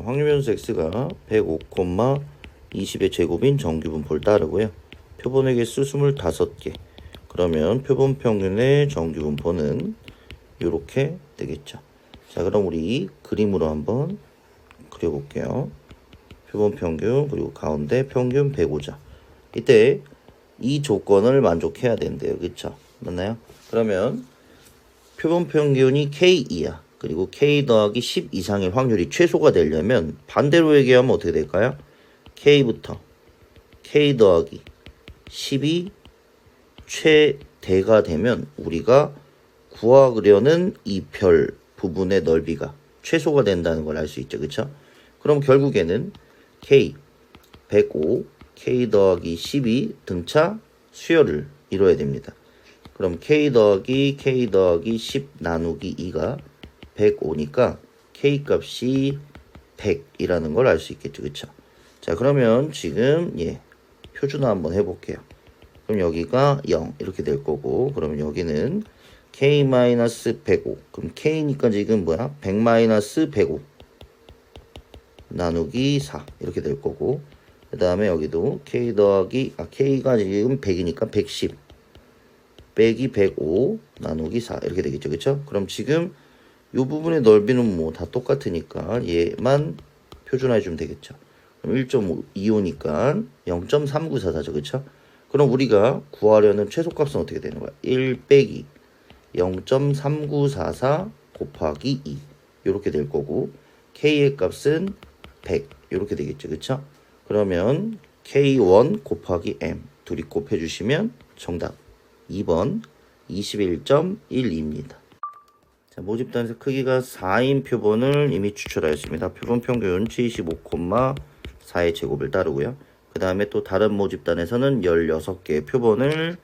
확률변수 x가 105,20의 제곱인 정규분포를 따르고요. 표본의 개수 25개. 그러면 표본 평균의 정규분포는 이렇게 되겠죠. 자, 그럼 우리 그림으로 한번 그려볼게요. 표본 평균 그리고 가운데 평균 105자. 이때 이 조건을 만족해야 된대요. 그쵸? 맞나요? 그러면 표본 평균이 K2야. 그리고 K 더하기 10 이상의 확률이 최소가 되려면 반대로 얘기하면 어떻게 될까요? K부터 K 더하기 10이 최대가 되면 우리가 구하려는 이 별 부분의 넓이가 최소가 된다는 걸 알 수 있죠. 그쵸? 그럼 결국에는 K 105 K 더하기 12 등차 수열을 이뤄야 됩니다. 그럼 K 더하기 10 나누기 2가 105니까 K 값이 100이라는 걸 알 수 있겠죠. 그쵸? 자, 그러면 지금 표준화 한번 해볼게요. 그럼 여기가 0 이렇게 될 거고, 그러면 여기는 K-105. 그럼 K니까 지금 뭐야? 100-105 나누기 4 이렇게 될 거고, 그 다음에 여기도 K 더하기 K가 지금 100이니까 110 빼기 105 나누기 4 이렇게 되겠죠. 그쵸? 그럼 지금 이 부분의 넓이는 뭐 다 똑같으니까 얘만 표준화해 주면 되겠죠. 그럼 1.25니까 0.394죠. 그쵸? 그럼 우리가 구하려는 최소값은 어떻게 되는 거야? 1 빼기 0.3944 곱하기 2 이렇게 될 거고, K의 값은 100 이렇게 되겠죠. 그쵸? 그러면 K1 곱하기 M 둘이 곱해주시면 정답 2번 21.12입니다. 자, 모집단에서 크기가 4인 표본을 이미 추출하였습니다. 표본 평균 75,4의 제곱을 따르고요. 그 다음에 또 다른 모집단에서는 16개의 표본을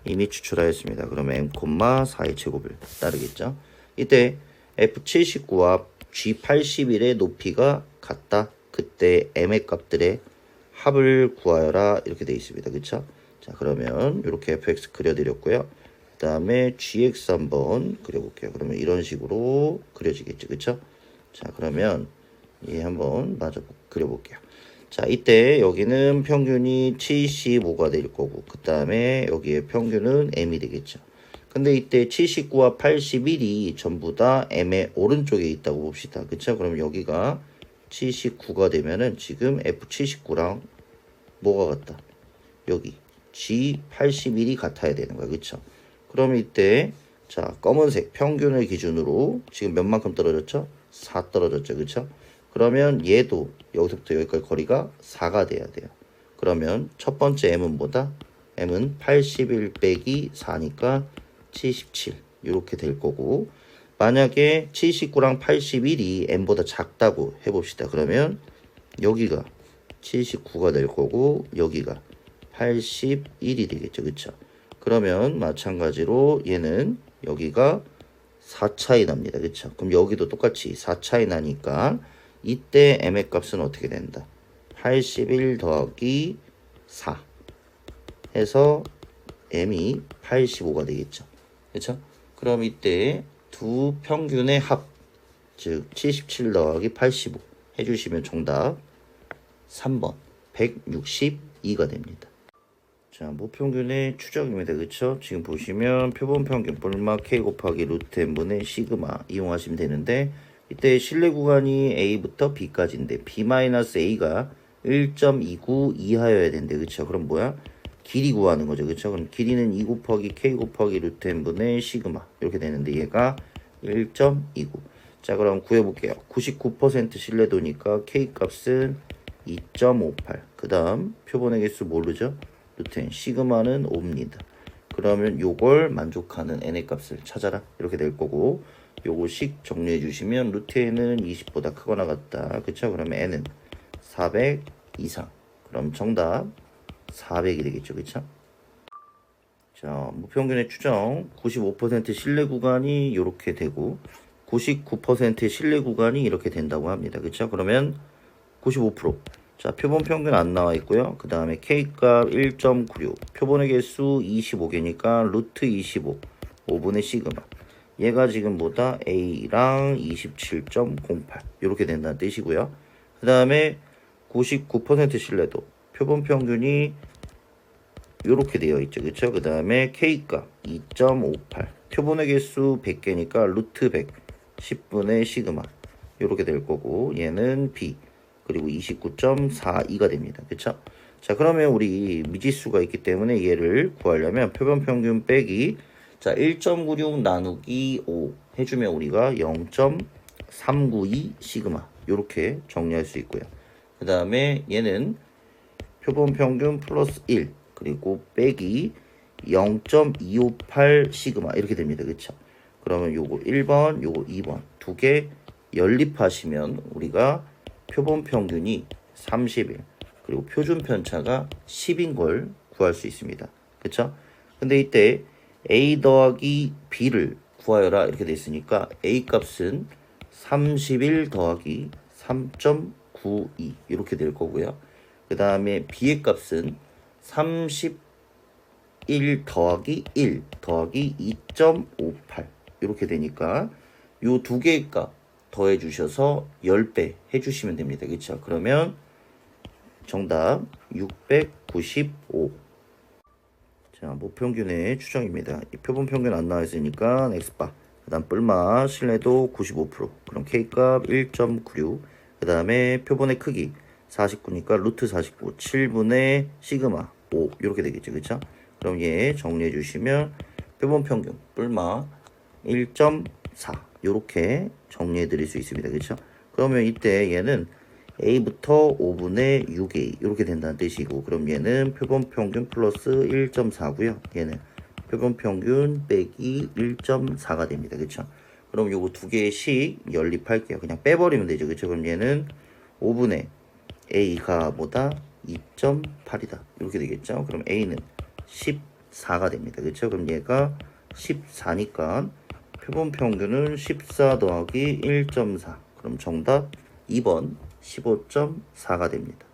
이미 추출하였습니다. 그러면 M,4의 제곱을 따르겠죠. 이때 F79와 G81의 높이가 같다. 그때 M의 값들의 합을 구하여라 이렇게 되어 있습니다. 그쵸? 자, 그러면 이렇게 fx 그려드렸고요. 그 다음에 gx 한번 그려볼게요. 그러면 이런 식으로 그려지겠죠. 그쵸? 자, 그러면 한번 마저 그려볼게요. 자, 이때 여기는 평균이 75가 될 거고, 그 다음에 여기에 평균은 m이 되겠죠. 근데 이때 79와 81이 전부 다 m의 오른쪽에 있다고 봅시다. 그쵸? 그럼 여기가 79가 되면은 지금 F79랑 뭐가 같다? 여기 G81이 같아야 되는 거야. 그쵸? 그럼 이때 자, 검은색 평균을 기준으로 지금 몇 만큼 떨어졌죠? 4 떨어졌죠. 그쵸? 그러면 얘도 여기서부터 여기까지 거리가 4가 돼야 돼요. 그러면 첫 번째 M은 뭐다? M은 81 빼기 4니까 77 이렇게 될 거고, 만약에 79랑 81이 M보다 작다고 해봅시다. 그러면 여기가 79가 될 거고 여기가 81이 되겠죠. 그쵸? 그러면 마찬가지로 얘는 여기가 4 차이 납니다. 그쵸? 그럼 여기도 똑같이 4 차이 나니까 이때 m의 값은 어떻게 된다? 81 더하기 4 해서 m이 85가 되겠죠. 그쵸? 그럼 이때 두 평균의 합, 즉 77 더하기 85 해주시면 정답 3번 162가 됩니다. 자, 모평균의 추적입니다. 그쵸? 지금 보시면 표본 평균 볼마 K 곱하기 루트 n분의 시그마 이용하시면 되는데, 이때 실내 구간이 A부터 B까지인데 B-A가 1.29 이하여야 되는데, 그쵸? 그럼 뭐야? 길이 구하는 거죠. 그쵸? 그럼 길이는 2 곱하기 K 곱하기 루트 n분의 시그마 이렇게 되는데 얘가 1.29. 자, 그럼 구해볼게요. 99% 신뢰도니까 K 값은 2.58. 그 다음 표본의 개수 모르죠? 루트 n 시그마는 5입니다. 그러면 요걸 만족하는 n의 값을 찾아라 이렇게 될 거고, 요거식 정리해 주시면 루트 n은 20보다 크거나 같다. 그쵸? 그러면 n은 400 이상. 그럼 정답 400이 되겠죠. 그쵸? 자, 무평균의 추정 95% 신뢰 구간이 이렇게 되고 99%의 신뢰 구간이 이렇게 된다고 합니다. 그쵸? 그러면 95%. 자, 표본 평균 안 나와 있고요. 그 다음에 K값 1.96, 표본의 개수 25개니까 루트 25, 5분의 시그마. 얘가 지금 뭐다? A랑 27.08 이렇게 된다는 뜻이고요. 그 다음에 99% 신뢰도 표본 평균이 이렇게 되어 있죠. 그쵸? 그 다음에 K값 2.58 표본의 개수 100개니까 루트 100 10분의 시그마 이렇게 될 거고 얘는 B 그리고 29.42가 됩니다. 그쵸? 자 그러면 우리 미지수가 있기 때문에 얘를 구하려면 표본 평균 빼기 자 1.96 나누기 5 해주면 우리가 0.392 시그마 이렇게 정리할 수 있고요. 그 다음에 얘는 표본 평균 플러스 1 그리고 빼기 0.258 시그마 이렇게 됩니다. 그쵸? 그러면 요거 1번 요거 2번 두 개 연립하시면 우리가 표본 평균이 31 그리고 표준 편차가 10인 걸 구할 수 있습니다. 그쵸? 근데 이때 A 더하기 B를 구하여라 이렇게 돼 있으니까 A 값은 31 더하기 3.92 이렇게 될 거고요. 그 다음에 B의 값은 31 더하기 1 더하기 2.58 이렇게 되니까 요 두 개의 값 더해 주셔서 10배 해주시면 됩니다. 그쵸? 그러면 정답 695. 자, 모평균의 추정입니다. 이 표본 평균 안 나와 있으니까 X바. 그 다음 뿔마 신뢰도 95%. 그럼 K값 1.96. 그 다음에 표본의 크기 49니까 루트 49. 7분의 시그마 5. 이렇게 되겠죠. 그쵸? 그럼 얘 정리해 주시면 표본 평균 뿔마 1.4. 이렇게 정리해 드릴 수 있습니다. 그쵸? 그러면 이때 얘는 A부터 5분의 6A 이렇게 된다는 뜻이고 그럼 얘는 표본 평균 플러스 1.4고요. 얘는 표본 평균 빼기 1.4가 됩니다. 그쵸? 그럼 요거 두 개씩 연립할게요. 그냥 빼버리면 되죠. 그쵸? 그럼 얘는 5분의 A가 뭐다? 2.8이다. 이렇게 되겠죠? 그럼 A는 14가 됩니다. 그쵸? 그럼 얘가 14니까 표본 평균은 14 더하기 1.4. 그럼 정답 2번 15.4가 됩니다.